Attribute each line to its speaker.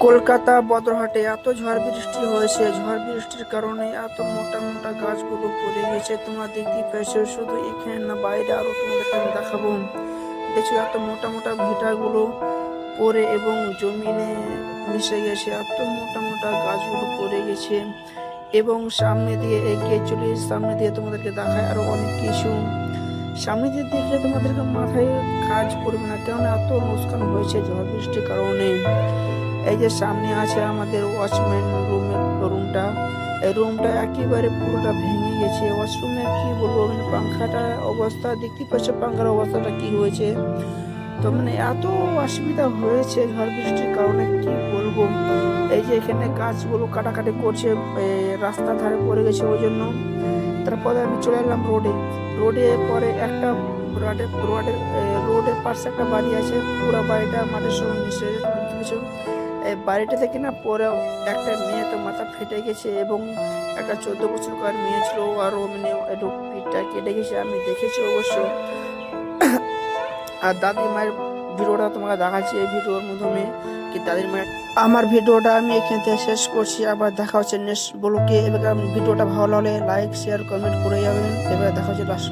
Speaker 1: কলকাতা বদরহাটে এত ঝড় বৃষ্টি হয়েছে, ঝড় বৃষ্টির কারণে এত মোটা মোটা গাছগুলো পড়ে গেছে। তোমরা দেখতেই পেয়েছো, শুধু এখানে না বাইরে আরো তোমাদেরকে আমি দেখাবো। দেখছো এত মোটা মোটা ভিটাগুলো পড়ে এবং জমিনে মিশে গেছে, এত মোটা মোটা গাছগুলো পড়ে গেছে। এবং সামনে দিয়ে এগিয়ে চলে, সামনে দিয়ে তোমাদেরকে দেখায় আরো অনেক কিছু। সামনে দিয়ে দেখলে তোমাদেরকে মাথায় কাজ করবে না, কেননা এত লোকসান হয়েছে ঝড় বৃষ্টির কারণে। এই যে সামনে আছে আমাদের ওয়াচম্যান রুমটা, এই রুমটা একেবারে পুরোটা ভেঙে গেছে। ওয়াশরুমে কি বলবো, মানে পাংখাটা অবস্থা দেখতে পাচ্ছ, পাংখার অবস্থাটা কি হয়েছে। তো মানে এত অসুবিধা হয়েছে ঝড় বৃষ্টির কারণে, কি বলবো। এই যে এখানে গাছগুলো কাটাকাটি করছে, রাস্তা ধারে পড়ে গেছে ওই জন্য। তারপরে আমি চলে এলাম রোডে। রোডে পরে একটা রোডের পাশে একটা বাড়ি আছে, পুরো বাড়িটা মাটির সঙ্গে মিশে গেছে। এই বাড়িটা থেকে না পরে একটা মেয়ে তো মাথা ফেটে গেছে, এবং একটা 14 বছরকার মেয়ে ছিল, আরও মানে একটু পিঠটা কেটে গেছে, আমি দেখেছি অবশ্য। আর দাদির মায়ের ভিডিওটা তোমাকে দেখাচ্ছি এই ভিডিওর মাধ্যমে, কি দাদির মায়ের। আমার ভিডিওটা আমি এখান থেকে শেষ করছি, আবার দেখা হচ্ছে নেক্সট ব্লগে। এবার ভিডিওটা ভালো লাগলে লাইক শেয়ার কমেন্ট করে যাবেন। এবার দেখা হচ্ছে লাস্ট।